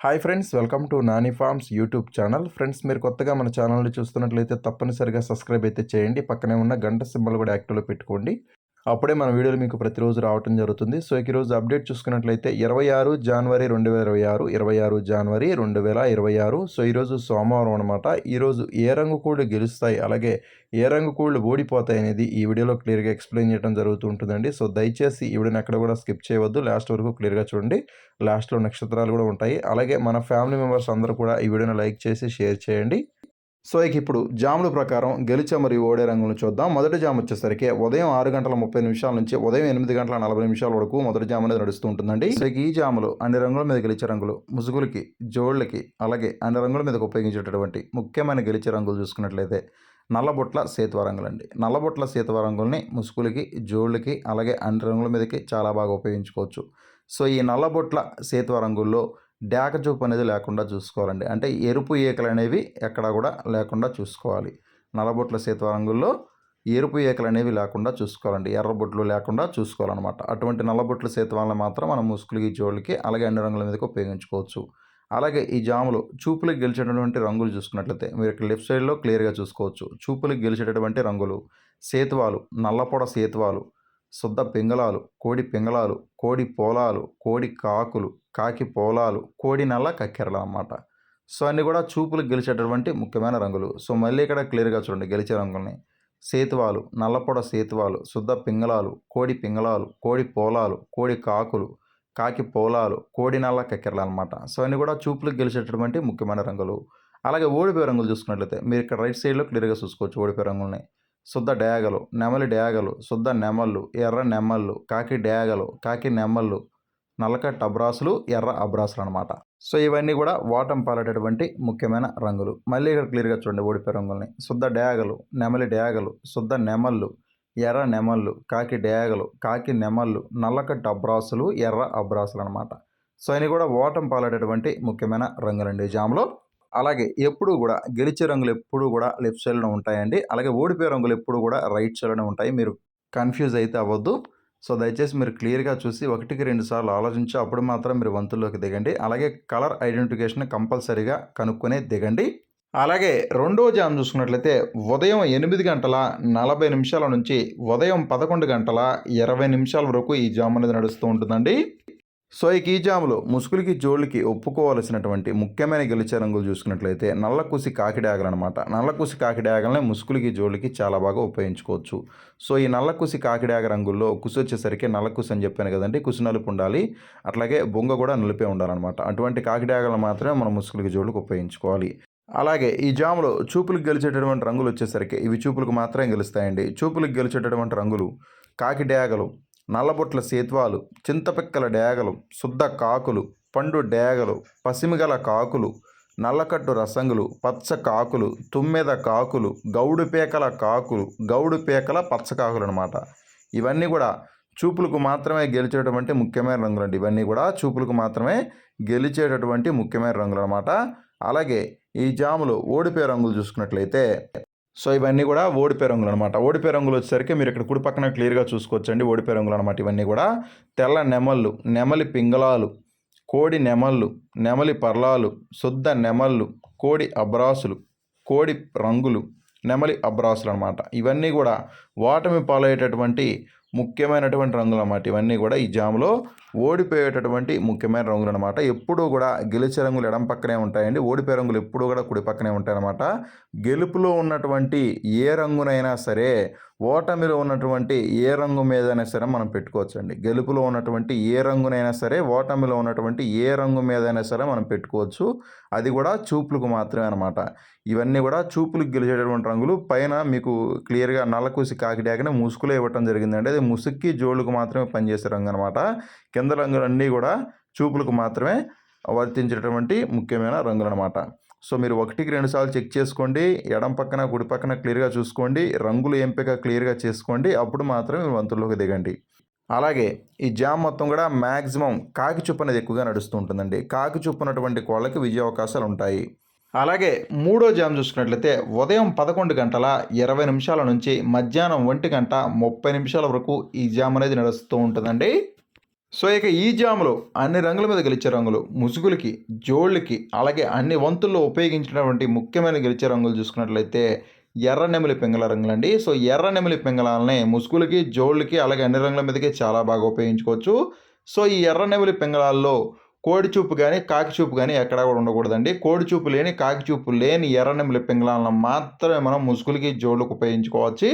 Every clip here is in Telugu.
Hi friends, welcome to Nani forms YouTube channel. Friends, మీరు కొత్తగా మన ఛానల్ని చూస్తున్నట్లయితే తప్పనిసరిగా సబ్స్క్రైబ్ అయితే చేయండి. పక్కనే ఉన్న గంట సింబల్ కూడా యాక్టివ్లో పెట్టుకోండి. అప్పుడే మన వీడియోలు మీకు ప్రతిరోజు రావటం జరుగుతుంది. సో ఈరోజు అప్డేట్ చూసుకున్నట్లయితే 26 జనవరి 2026, 26 జనవరి 2026. సో ఈరోజు సోమవారం అనమాట. ఈరోజు ఏ రంగు కోళ్ళు గెలుస్తాయి, అలాగే ఏ రంగు కోళ్ళు ఓడిపోతాయి అనేది ఈ వీడియోలో క్లియర్గా ఎక్స్ప్లెయిన్ చేయడం జరుగుతూ ఉంటుందండి. సో దయచేసి ఈ వీడియోని ఎక్కడ కూడా స్కిప్ చేయవద్దు, లాస్ట్ వరకు క్లియర్గా చూడండి. లాస్ట్లో నక్షత్రాలు కూడా ఉంటాయి. అలాగే మన ఫ్యామిలీ మెంబర్స్ అందరూ కూడా ఈ వీడియోని లైక్ చేసి షేర్ చేయండి. సో ఇప్పుడు జాముల ప్రకారం గెలిచే మరియు ఓడే రంగులను చూద్దాం. మొదటి జాము వచ్చేసరికి ఉదయం 6 గంటల 30 నిమిషాల నుంచి ఉదయం 8 గంటల 40 నిమిషాల వరకు మొదటి జాము అనేది నడుస్తూ ఉంటుందండి. సో ఈ జాములు అన్ని రంగుల మీద గెలిచే రంగులు, ముసుగులకి, జోళ్ళకి, అలాగే అన్ని రంగుల మీద ఉపయోగించేటటువంటి ముఖ్యమైన గెలిచే రంగులు చూసుకున్నట్లయితే నల్లబొట్ల సేతువ రంగులండి. నల్లబొట్ల సేతువ రంగుల్ని ముసుగులకి, జోళ్ళకి, అలాగే అన్ని రంగుల మీదకి చాలా బాగా ఉపయోగించుకోవచ్చు. సో ఈ నల్లబొట్ల సేతువ రంగుల్లో డాక చూపు అనేది లేకుండా చూసుకోవాలండి. అంటే ఎరుపు ఈకలు అనేవి ఎక్కడ కూడా లేకుండా చూసుకోవాలి. నల్లబొట్ల సేతువ రంగుల్లో ఎరుపు ఈకలు అనేవి లేకుండా చూసుకోవాలండి. ఎర్రబొట్లు లేకుండా చూసుకోవాలన్నమాట. అటువంటి నల్లబొట్ల సేతువాలను మాత్రం మనం ముసుగులకి, జోళ్ళకి, అలాగే అన్ని రంగుల మీదకి ఉపయోగించుకోవచ్చు. అలాగే ఈ జాములు చూపులకు గెలిచేటటువంటి రంగులు చూసుకున్నట్లయితే మీరు ఇక్కడ లెఫ్ట్ సైడ్లో క్లియర్గా చూసుకోవచ్చు. చూపులకు గెలిచేటటువంటి రంగులు సేతువాలు, నల్లపొడ సేతువాలు, శుద్ధ పింగళాలు, కోడి పింగళాలు, కోడి పోలాలు, కోడి కాకులు, కాకి పోలాలు, కోడి నల్ల కక్కెరలు అన్నమాట. సో అన్నీ కూడా చూపులకు గెలిచేటటువంటి ముఖ్యమైన రంగులు. సో మళ్ళీ ఇక్కడ క్లియర్గా చూడండి గెలిచే రంగుల్ని. సేతువాలు, నల్లపొడ సేతువాలు, శుద్ధ పింగళాలు, కోడి పింగళాలు, కోడి పోలాలు, కోడి కాకులు, కాకి పోలాలు, కోడి నల్ల కక్కెరలు అనమాట. సో అన్నీ కూడా చూపులకు గెలిచేటటువంటి ముఖ్యమైన రంగులు. అలాగే ఓడిపోయే రంగులు చూసుకున్నట్లయితే మీరు ఇక్కడ రైట్ సైడ్లో క్లియర్గా చూసుకోవచ్చు ఓడిపోయే రంగుల్ని. శుద్ధ డేగలు, నెమలి డేగలు, శుద్ధ నెమళ్ళు, ఎర్ర నెమళ్ళు, కాకి డేగలు, కాకి నెమళ్ళు, నల్లకట్ట అబ్రాసులు, ఎర్ర అబ్రాసులు అనమాట. సో ఇవన్నీ కూడా వాటం పాలేటటువంటి ముఖ్యమైన రంగులు. మళ్ళీ ఇక్కడ క్లియర్గా చూడండి ఓడిపోయే రంగుల్ని. శుద్ధ డేగలు, నెమలి డేగలు, శుద్ధ నెమళ్ళు, ఎర్ర నెమళ్ళు, కాకి డేగలు, కాకి నెమళ్ళు, నల్లకట్ట అబ్రాసులు, ఎర్ర అబ్రాసులు అనమాట. సో ఇవన్నీ కూడా ఓటం పాలేటటువంటి ముఖ్యమైన రంగులండి జాములో. అలాగే ఎప్పుడు కూడా గెలిచే రంగులు ఎప్పుడు కూడా లెఫ్ట్ సైడ్లో ఉంటాయండి. అలాగే ఓడిపోయే రంగులు ఎప్పుడు కూడా రైట్ సైడ్లోనే ఉంటాయి. మీరు కన్ఫ్యూజ్ అయితే అవ్వద్దు. సో దయచేసి మీరు క్లియర్గా చూసి 1-2 సార్లు ఆలోచించి అప్పుడు మాత్రం మీరు వంతుల్లోకి దిగండి. అలాగే కలర్ ఐడెంటిఫికేషన్ కంపల్సరీగా కనుక్కొని దిగండి. అలాగే రెండో జామ్ చూసుకున్నట్లయితే ఉదయం 8 గంటల 40 నిమిషాల నుంచి ఉదయం 11 గంటల 20 నిమిషాల వరకు ఈ జామ్ అనేది నడుస్తూ ఉంటుందండి. సో ఈ జాములో ముసుగులకి, జోళ్ళకి ఒప్పుకోవాల్సినటువంటి ముఖ్యమైన గెలిచే రంగులు చూసుకున్నట్లయితే నల్లకుసి కాకిడాగలు అనమాట. నల్లకుసి కాకిడాగలనే ముసుగులకి, జోళ్ళకి చాలా బాగా ఉపయోగించుకోవచ్చు. సో ఈ నల్లకుసి కాకిడాగ రంగుల్లో కుసి వచ్చేసరికి నల్లకుసి అని చెప్పాను కదండి, కుసి నలుపు ఉండాలి. అట్లాగే బొంగ కూడా నలిపే ఉండాలన్నమాట. అటువంటి కాకిడాగలు మాత్రమే మనం ముసుగులకి, జోళ్ళకి ఉపయోగించుకోవాలి. అలాగే ఈ జాములో చూపులకు గెలిచేటటువంటి రంగులు వచ్చేసరికి ఇవి చూపులకు మాత్రమే గెలుస్తాయండి. చూపులకు గెలిచేటటువంటి రంగులు కాకి డేగలు, నల్లబొట్ల సేత్వాలు, చింతపిక్కల డేగలు, శుద్ధ కాకులు, పండు డేగలు, పసిమిగల కాకులు, నల్లకట్టు రసంగులు, పచ్చ కాకులు, తుమ్మెద కాకులు, గౌడు పేకల కాకులు, గౌడు పేకల పచ్చ కాకులు అనమాట. ఇవన్నీ కూడా చూపులకు మాత్రమే గెలిచేటటువంటి ముఖ్యమైన రంగులు అండి. ఇవన్నీ కూడా చూపులకు మాత్రమే గెలిచేటటువంటి ముఖ్యమైన రంగులు అనమాట. అలాగే ఈ జాములు ఓడిపోయే రంగులు చూసుకున్నట్లయితే సో ఇవన్నీ కూడా ఓడిపోయే రంగులు అనమాట. ఓడిపోయే రంగులు వచ్చేసరికి మీరు ఇక్కడ కుడి పక్కన క్లియర్గా చూసుకోవచ్చండి ఓడిపోయే రంగులు అనమాట. ఇవన్నీ కూడా తెల్ల నెమళ్ళు, నెమలి పింగళాలు, కోడి నెమళ్ళు, నెమలి పర్లాలు, శుద్ధ నెమళ్ళు, కోడి అబ్రాసులు, కోడి రంగులు, నెమలి అబ్రాసులు అనమాట. ఇవన్నీ కూడా ఓటమి పాలయ్యేటటువంటి ముఖ్యమైనటువంటి రంగులు అన్నమాట. ఇవన్నీ కూడా ఈ జాములో ఓడిపోయేటటువంటి ముఖ్యమైన రంగులు అనమాట. ఎప్పుడూ కూడా గెలిచే రంగులు ఎడం పక్కనే ఉంటాయండి. ఓడిపోయే రంగులు ఎప్పుడూ కూడా కుడి పక్కనే ఉంటాయన్నమాట. గెలుపులో ఉన్నటువంటి ఏ రంగునైనా సరే ఓటమిలో ఉన్నటువంటి ఏ రంగు మీదైనా సరే మనం పెట్టుకోవచ్చండి. గెలుపులో ఉన్నటువంటి ఏ రంగునైనా సరే ఓటమిలో ఉన్నటువంటి ఏ రంగు మీదైనా సరే మనం పెట్టుకోవచ్చు. అది కూడా చూపులకు మాత్రమే అనమాట. ఇవన్నీ కూడా చూపులకు గెలిచేటటువంటి రంగులు. పైన మీకు క్లియర్గా నల్లకూసి కాకిడాకనే ముసుగులో ఇవ్వటం జరిగిందండి. అది ముసుగుకి, జోళ్ళకు మాత్రమే పనిచేసే రంగు అనమాట. కింద రంగులన్నీ కూడా చూపులకు మాత్రమే వర్తించేటటువంటి ముఖ్యమైన రంగులు అనమాట. సో మీరు 1-2 సార్లు చెక్ చేసుకోండి. ఎడం పక్కన, కుడి పక్కన క్లియర్గా చూసుకోండి. రంగులు ఎంపిక క్లియర్గా చేసుకోండి. అప్పుడు మాత్రమే మీరు వంతుల్లోకి దిగండి. అలాగే ఈ జామ్ మొత్తం కూడా మ్యాక్సిమం కాకి చూపు అనేది ఎక్కువగా నడుస్తూ ఉంటుందండి. కాకి చూపు ఉన్నటువంటి కోళ్ళకి విజయ అవకాశాలు ఉంటాయి. అలాగే మూడో జామ్ చూసుకున్నట్లయితే ఉదయం 11 గంటల 20 నిమిషాల నుంచి మధ్యాహ్నం 1 గంట 30 నిమిషాల వరకు ఈ జామ్ అనేది నడుస్తూ ఉంటుందండి. సో ఇక ఈ జాములో అన్ని రంగుల మీద గెలిచే రంగులు ముసుగులకి, జోళ్ళకి, అలాగే అన్ని వంతుల్లో ఉపయోగించినటువంటి ముఖ్యమైన గెలిచే రంగులు చూసుకున్నట్లయితే ఎర్ర నెమలి పింగళ రంగులండి. సో ఎర్ర నెమలి పింగళాలని ముసుగులకి, జోళ్ళకి, అలాగే అన్ని రంగుల మీదకి చాలా బాగా ఉపయోగించుకోవచ్చు. సో ఈ ఎర్ర నెమలి పింగళాల్లో కోడి చూపు గానీ, కాకి చూపు గానీ ఎక్కడా కూడా ఉండకూడదండి. కోడి చూపు లేని, కాకి చూపు లేని ఎర్ర నెమలి పింగళాలను మాత్రమే మనం ముసుగులకి, జోళ్ళకి ఉపయోగించుకోవచ్చు.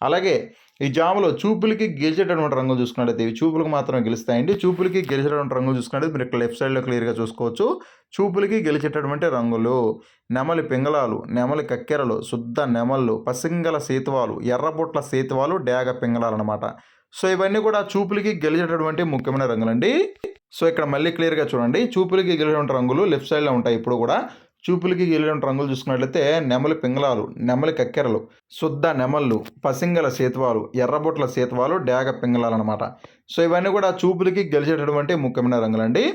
అలాగే ఈ జాములో చూపులకి గెలిచేటటువంటి రంగులు చూసుకున్నట్లయితే ఇవి చూపులకు మాత్రమే గెలుస్తాయండి. చూపులకి గెలిచేటటువంటి రంగులు చూసుకున్నట్లయితే మీరు ఇక్కడ లెఫ్ట్ సైడ్‌లో క్లియర్‌గా చూసుకోవచ్చు. చూపులకి గెలిచేటటువంటి రంగులు నెమలి పింగళాలు, నెమలి కక్కెరలు, శుద్ధ నెమళ్ళు, పసింగల సేతువాలు, ఎర్రబొట్ల సేతువాలు, డేగ పింగళాలనమాట. సో ఇవన్నీ కూడా చూపులకి గెలిచేటటువంటి ముఖ్యమైన రంగులండి. సో ఇక్కడ మళ్ళీ క్లియర్‌గా చూడండి. చూపులకి గెలిచేటువంటి రంగులు లెఫ్ట్ సైడ్‌లో ఉంటాయి ఇప్పుడు కూడా. చూపులకి గెలిచేటువంటి రంగులు చూసుకున్నట్లయితే నెమలి పింగళాలు, నెమలి కక్కెరలు, శుద్ధ నెమళ్ళు, పసింగల సేతువాలు, ఎర్రబొట్ల సేతువాలు, డేగ పింగళాలనమాట. సో ఇవన్నీ కూడా చూపులకి గెలిచేటటువంటి ముఖ్యమైన రంగులండి.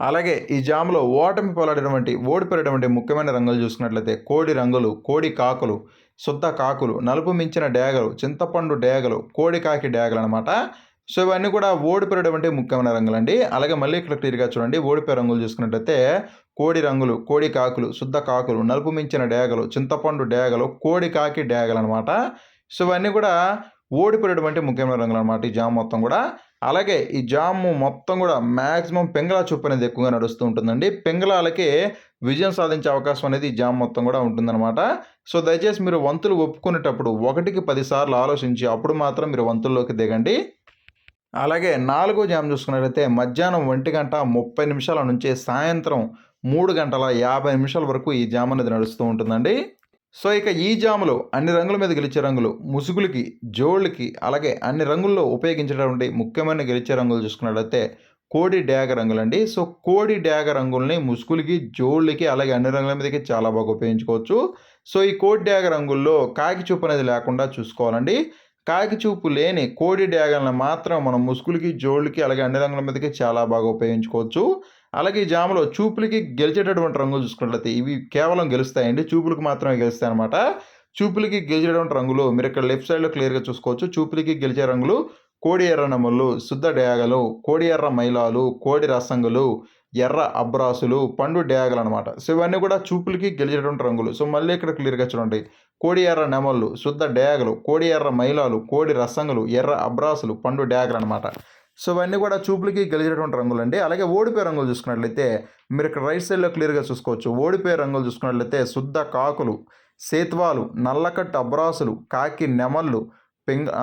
అలాగే ఈ జాములో ఓడిపోయేటువంటి ముఖ్యమైన రంగులు చూసుకున్నట్లయితే కోడి రంగులు, కోడి కాకులు, శుద్ధ కాకులు, నలుపు మించిన డేగలు, చింతపండు డేగలు, కోడి కాకి డేగలు అనమాట. సో ఇవన్నీ కూడా ఓడిపోయేటువంటి ముఖ్యమైన రంగులండి. అలాగే మళ్ళీ ఇక్కడ క్లియర్‌గా చూడండి. ఓడిపోయే రంగులు చూసుకున్నట్లయితే కోడి రంగులు, కోడి కాకులు, శుద్ధ కాకులు, నలుపు మించిన డేగలు, చింతపండు డేగలు, కోడి కాకి డేగలు అనమాట. సో ఇవన్నీ కూడా ఓడిపోయేటువంటి ముఖ్యమైన రంగులు అనమాట ఈ జామ్ మొత్తం కూడా. అలాగే ఈ జాము మొత్తం కూడా మ్యాక్సిమం పింగళ చూపు అనేది ఎక్కువగా నడుస్తూ ఉంటుందండి. పింగళాలకి విజయం సాధించే అవకాశం అనేది ఈ జామ్ మొత్తం కూడా ఉంటుందన్నమాట. సో దయచేసి మీరు వంతులు ఒప్పుకునేటప్పుడు 1కి 10 సార్లు ఆలోచించి అప్పుడు మాత్రం మీరు వంతుల్లోకి దిగండి. అలాగే నాలుగో జామ్ చూసుకున్నట్లయితే మధ్యాహ్నం 1:30 నుంచి సాయంత్రం 3:50 వరకు ఈ జామ్ అనేది నడుస్తూ ఉంటుందండి. సో ఇక ఈ జాములో అన్ని రంగుల మీద గెలిచే రంగులు ముసుగులకి, జోళ్ళకి, అలాగే అన్ని రంగుల్లో ఉపయోగించేటువంటి ముఖ్యమైన గెలిచే రంగులు చూసుకున్నట్లయితే కోడి డేగ రంగులండి. సో కోడి డేగ రంగుల్ని ముసుగులకి, జోళ్ళకి, అలాగే అన్ని రంగుల మీదకి చాలా బాగా ఉపయోగించుకోవచ్చు. సో ఈ కోడి డేగ రంగుల్లో కాకి చూపు అనేది లేకుండా చూసుకోవాలండి. కాకి చూపు లేని కోడి డేగలను మాత్రం మనం ముసుగులకి, జోళ్ళకి, అలాగే అన్ని రంగుల మీదకి చాలా బాగా ఉపయోగించుకోవచ్చు. అలాగే ఈ జాములో చూపులకి గెలిచేటటువంటి రంగులు చూసుకున్నట్లయితే ఇవి కేవలం గెలుస్తాయండి. చూపులకు మాత్రమే గెలుస్తాయన్నమాట. చూపులకి గెలిచేటటువంటి రంగులు మీరు ఇక్కడ లెఫ్ట్ సైడ్‌లో క్లియర్‌గా చూసుకోవచ్చు. చూపులకి గెలిచే రంగులు కోడి ఎర్ర నెమళ్ళు, శుద్ధ డేగలు, కోడి ఎర్ర మైలాలు, కోడి రసంగులు, ఎర్ర అబ్రాసులు, పండు డేగలనమాట. సో ఇవన్నీ కూడా చూపులకి గెలిచేటటువంటి రంగులు. సో మళ్ళీ ఇక్కడ క్లియర్‌గా చూడండి. కోడి ఎర్ర నెమళ్ళు, శుద్ధ డేగలు, కోడి ఎర్ర మైలాలు, కోడి రసంగులు, ఎర్ర అబ్రాసులు, పండు డేగలనమాట. సో ఇవన్నీ కూడా చూపులకి గెలిచేటటువంటి రంగులండి. అలాగే ఓడిపోయే రంగులు చూసుకున్నట్లయితే మీరు ఇక్కడ రైట్ సైడ్‌లో క్లియర్‌గా చూసుకోవచ్చు. ఓడిపోయే రంగులు చూసుకున్నట్లయితే శుద్ధ కాకులు, సేత్వాలు, నల్లకట్టు అబ్రాసులు, కాకి నెమళ్ళు,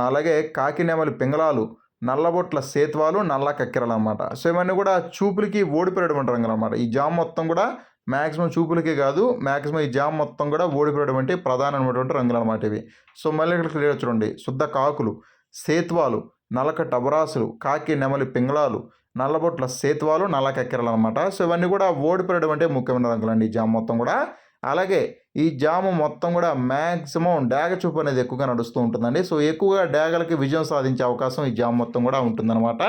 అలాగే కాకి నెమలి పింగళాలు, నల్లబొట్ల సేత్వాలు, నల్ల కక్కెరలు అనమాట. సో ఇవన్నీ కూడా చూపులకి ఓడిపోయేటువంటి రంగులు అనమాట. ఈ జామ్ మొత్తం కూడా మ్యాక్సిమం చూపులకే కాదు, మ్యాక్సిమం ఈ జామ్ మొత్తం కూడా ఓడిపోయేటువంటి ప్రధానమైనటువంటి రంగులు అనమాట ఇవి. సో మళ్ళీ ఇక్కడ క్లియర్‌గా చూడండి. శుద్ధ కాకులు, సేత్వాలు, నల్లకట్టు అబరాసులు, కాకి నెమలి పింగళాలు, నల్లబొట్ల సేత్వాలు, నల్ల కక్కెరలు అనమాట. సో ఇవన్నీ కూడా ఓడిపోయేటువంటి ముఖ్యమైన రంగులండి ఈ జామ్ మొత్తం కూడా. అలాగే ఈ జాము మొత్తం కూడా మ్యాక్సిమం డేగ చూపు అనేది ఎక్కువగా నడుస్తూ ఉంటుందండి. సో ఎక్కువగా డేగలకి విజయం సాధించే అవకాశం ఈ జామ్ మొత్తం కూడా ఉంటుందన్నమాట.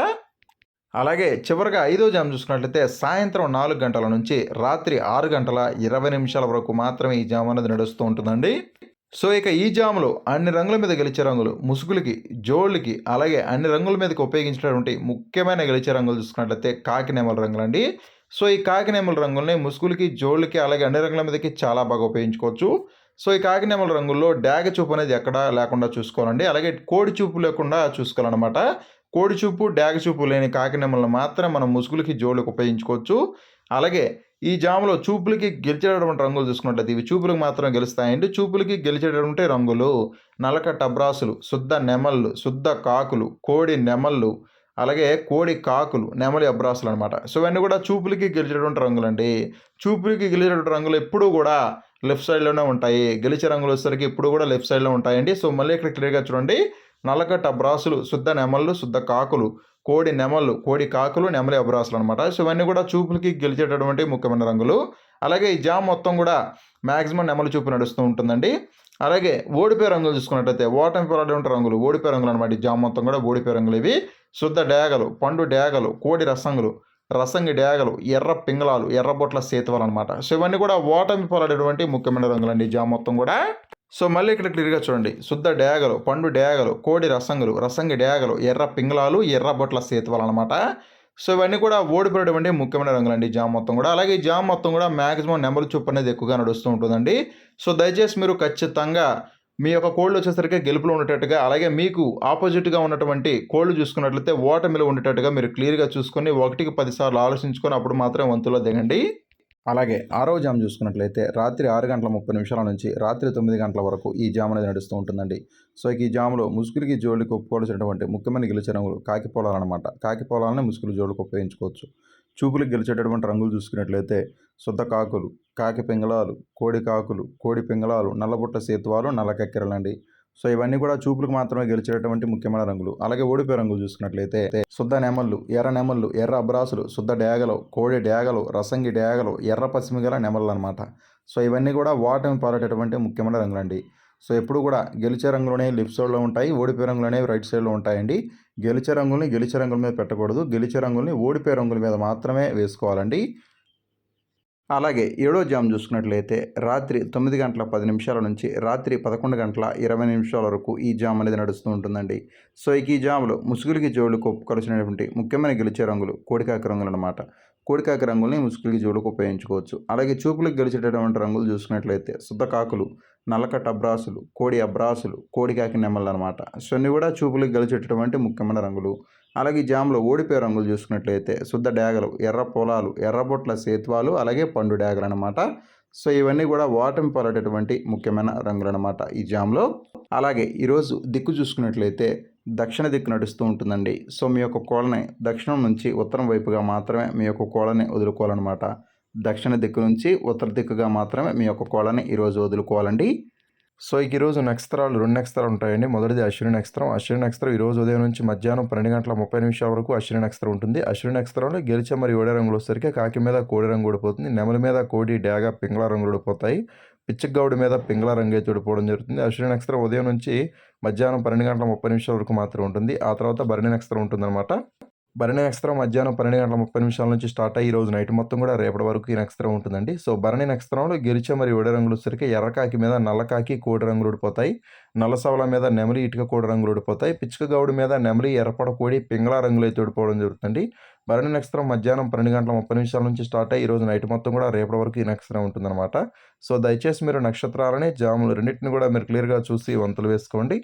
అలాగే చివరిగా ఐదో జామ్ చూసుకున్నట్లయితే సాయంత్రం 4 గంటల నుంచి రాత్రి 6:20 వరకు మాత్రమే ఈ జామ్ అనేది నడుస్తూ ఉంటుందండి. సో ఇక ఈ జాములో అన్ని రంగుల మీద గెలిచే రంగులు ముసుగులకి, జోళ్ళకి, అలాగే అన్ని రంగుల మీదకి ఉపయోగించినటువంటి ముఖ్యమైన గెలిచే రంగులు చూసుకున్నట్లయితే కాకి నెమలి రంగులండి. సో ఈ కాకి నెమలి రంగుల్ని ముసుగులకి, జోళ్ళకి, అలాగే అన్ని రంగుల మీదకి చాలా బాగా ఉపయోగించుకోవచ్చు. సో ఈ కాకి నెమలి రంగుల్లో డాగ చూపు అనేది ఎక్కడా లేకుండా చూసుకోవాలండి. అలాగే కోడి చూపు లేకుండా చూసుకోవాలన్నమాట. కోడి చూపు, డాగ చూపు లేని కాకి నెమలను మాత్రం మనం ముసుగులకి, జోళ్ళకి ఉపయోగించుకోవచ్చు. అలాగే ఈ జాములో చూపులకి గెలిచేటటువంటి రంగులు చూసుకున్నట్లయితే ఇవి చూపులకు మాత్రం గెలుస్తాయండి. చూపులకి గెలిచేటటువంటి రంగులు నల్లకట్ట అబ్రాసులు, శుద్ధ నెమళ్ళు, శుద్ధ కాకులు, కోడి నెమళ్ళు, అలాగే కోడి కాకులు, నెమలి అబ్రాసులు అనమాట. సో ఇవన్నీ కూడా చూపులకి గెలిచేటటువంటి రంగులండి. చూపులకి గెలిచేటటువంటి రంగులు ఎప్పుడూ కూడా లెఫ్ట్ సైడ్లోనే ఉంటాయి. గెలిచే రంగులు వచ్చేసరికి ఎప్పుడు కూడా లెఫ్ట్ సైడ్లో ఉంటాయండి. సో మళ్ళీ ఇక్కడ క్లియర్గా చూడండి. నల్లకట్ట అబ్రాసులు, శుద్ధ నెమళ్ళు, శుద్ధ కాకులు, కోడి నెమళ్ళు, కోడి కాకులు, నెమలి అబ్రాసులు అనమాట. సో ఇవన్నీ కూడా చూపులకి గెలిచేటటువంటి ముఖ్యమైన రంగులు. అలాగే ఈ జామ్ మొత్తం కూడా మ్యాక్సిమం నెమలి చూపు నడుస్తూ ఉంటుందండి. అలాగే ఓడిపోయే రంగులు చూసుకున్నట్టయితే ఓటమి పోరాటం రంగులు ఓడిపోయే రంగులు అనమాట. ఈ జామ్ మొత్తం కూడా ఓడిపోయే రంగులు ఇవి. శుద్ధ డేగలు, పండు డేగలు, కోడి రసంగులు, రసంగి డేగలు, ఎర్ర పింగళాలు, ఎర్రబొట్ల సేతువాలు అనమాట. సో ఇవన్నీ కూడా ఓటమి పోరాడేటువంటి ముఖ్యమైన రంగులండి ఈ జామ్ మొత్తం కూడా. సో మళ్ళీ ఇక్కడ క్లియర్గా చూడండి. శుద్ధ డేగలు, పండు డేగలు, కోడి రసంగులు, రసంగి డేగలు, ఎర్ర పింగళాలు, ఎర్రబొట్ల సేతువాలు అనమాట. సో ఇవన్నీ కూడా ఓడిపోయేటువంటి ముఖ్యమైన రంగులండి జామ్ మొత్తం కూడా. అలాగే ఈ జామ్ మొత్తం కూడా మాక్సిమం నెమలి చూపు అనేది ఎక్కువగా నడుస్తూ ఉంటుందండి. సో దయచేసి మీరు ఖచ్చితంగా మీ యొక్క కోళ్ళు వచ్చేసరికి గెలుపులో ఉండేటట్టుగా, అలాగే మీకు ఆపోజిట్‌గా ఉన్నటువంటి కోళ్ళు చూసుకున్నట్లయితే ఓటమిలో ఉండేటట్టుగా మీరు క్లియర్‌గా చూసుకొని 1కి 10 సార్లు ఆలోచించుకొని అప్పుడు మాత్రమే వంతులో దిగండి. అలాగే ఆరవ జామ్ చూసుకున్నట్లయితే రాత్రి 6:30 నుంచి రాత్రి 9 గంటల వరకు ఈ జామ్ అనేది నడుస్తూ ఉంటుందండి. సో ఈ జామ్‌లో ముసుగులకి, జోళ్ళకి ఒప్పుకోవాల్సినటువంటి ముఖ్యమైన గెలిచే రంగులు కాకి పొలాలన్నమాట. కాకి పొలాలని ముసుగులు, జోళ్ళకి ఉపయోగించుకోవచ్చు. చూపులకు గెలిచేటటువంటి రంగులు చూసుకున్నట్లయితే శుద్ధ కాకులు, కాకి పింగళాలు, కోడి కాకులు, కోడి పింగళాలు, నల్లబుట్ట సేతువాలు, నల్ల కక్కెరలండి. సో ఇవన్నీ కూడా చూపులకు మాత్రమే గెలిచేటటువంటి ముఖ్యమైన రంగులు. అలాగే ఓడిపోయే రంగులు చూసుకున్నట్లయితే శుద్ధ నెమళ్ళు, ఎర్ర నెమళ్ళు, ఎర్ర అబ్రాసులు, శుద్ధ డేగలు, కోడి డేగలు, రసంగి డేగలు, ఎర్ర పసిమి గల నెమళ్ళు అనమాట. సో ఇవన్నీ కూడా ఓటమి పాలటటువంటి ముఖ్యమైన రంగులండి. సో ఎప్పుడు కూడా గెలిచే రంగులు లెఫ్ట్ సైడ్లో ఉంటాయి, ఓడిపోయే రంగులు అనేవి రైట్ సైడ్లో ఉంటాయండి. గెలిచే రంగుల్ని గెలిచే రంగుల మీద పెట్టకూడదు, గెలిచే రంగుల్ని ఓడిపోయే రంగుల మీద మాత్రమే వేసుకోవాలండి. అలాగే ఏడో జామ్ చూసుకున్నట్లయితే రాత్రి 9:10 నుంచి రాత్రి 11:20 వరకు ఈ జామ్ అనేది నడుస్తూ ఉంటుందండి. సో ఈ జామ్లో ముసుగులకి, జోళ్ళకు కలిసినటువంటి ముఖ్యమైన గెలిచే రంగులు కోడికాకి రంగులు అనమాట. కోడికాకి రంగుల్ని ముసుగులకి, జోళ్ళకు ఉపయోగించుకోవచ్చు. అలాగే చూపులకు గెలిచేటటువంటి రంగులు చూసుకున్నట్లయితే శుద్ధ కాకులు, నల్లకట్ట అబ్రాసులు, కోడి అబ్రాసులు, కోడికాకి నెమళ్ళు అనమాట. సో ఇన్ని కూడా చూపులకు గెలిచేటటువంటి ముఖ్యమైన రంగులు. అలాగే ఈ జామ్‌లో ఓడిపోయే రంగులు చూసుకున్నట్లయితే శుద్ధ డేగలు, ఎర్ర పొలాలు, ఎర్రబొట్ల సేతువాలు, అలాగే పండు డేగలనమాట. సో ఇవన్నీ కూడా ఓటమి పాలైనటువంటి ముఖ్యమైన రంగులనమాట ఈ జామ్‌లో. అలాగే ఈరోజు దిక్కు చూసుకున్నట్లయితే దక్షిణ దిక్కు నడుస్తూ ఉంటుందండి. సో మీ యొక్క కోళ్ళని దక్షిణం నుంచి ఉత్తరం వైపుగా మాత్రమే మీ యొక్క కోళ్ళని వదులుకోవాలనమాట. దక్షిణ దిక్కు నుంచి ఉత్తర దిక్కుగా మాత్రమే మీ యొక్క కోళ్ళని ఈరోజు వదులుకోవాలండి. సో ఈరోజు నక్షత్రాలు 2 నక్షత్రాలు ఉంటాయండి. మొదటిది అశ్విని నక్షత్రం. అశ్విని నక్షత్రం ఈరోజు ఉదయం నుంచి మధ్యాహ్నం 12:30 వరకు అశ్విని నక్షత్రం ఉంటుంది. అశ్విని నక్షత్రంలో గెలిచే మరి ఓడే రంగులు వచ్చేసరికి కాకి మీద కోడి రంగు ఊడిపోతుంది. నెమలి మీద కోడి, డేగ, పింగళ రంగులు ఊడిపోతాయి. పిచ్చిగౌడి మీద పింగళ రంగు అయితే ఊడిపోవడం జరుగుతుంది. అశ్విని నక్షత్రం ఉదయం నుంచి మధ్యాహ్నం 12:30 వరకు మాత్రం ఉంటుంది. ఆ తర్వాత భరణి నక్షత్రం ఉంటుందన్నమాట. భరణి నక్షత్రం మధ్యాహ్నం 12:30 నుంచి స్టార్ట్ అయ్యి ఈరోజు నైట్ మొత్తం కూడా రేపటి వరకు ఈ నక్షత్రం ఉంటుందండి. సో భరణి నక్షత్రంలో గెలిచే మరి ఓడే రంగులు వచ్చేసరికి ఎర్రకాకి మీద నల్లకాకి, కోడి రంగులు ఊడిపోతాయి. నల్లసవల మీద నెమలి, ఇటుక కోడి రంగులు ఊడిపోతాయి. పిచ్చుక గౌడి మీద నెమలి, ఎర్రపడ కోడి, పింగళ రంగులు అయితే ఊడిపోవడం జరుగుతుంది. భరణి నక్షత్రం మధ్యాహ్నం 12:30 నుంచి స్టార్ట్ అయ్యి ఈరోజు నైట్ మొత్తం కూడా రేపటి వరకు ఈ నక్షత్రం ఉంటుందన్నమాట. సో దయచేసి మీరు నక్షత్రాలని, జాములు రెండింటిని కూడా మీరు క్లియర్‌గా చూసి వంతులు వేసుకోండి.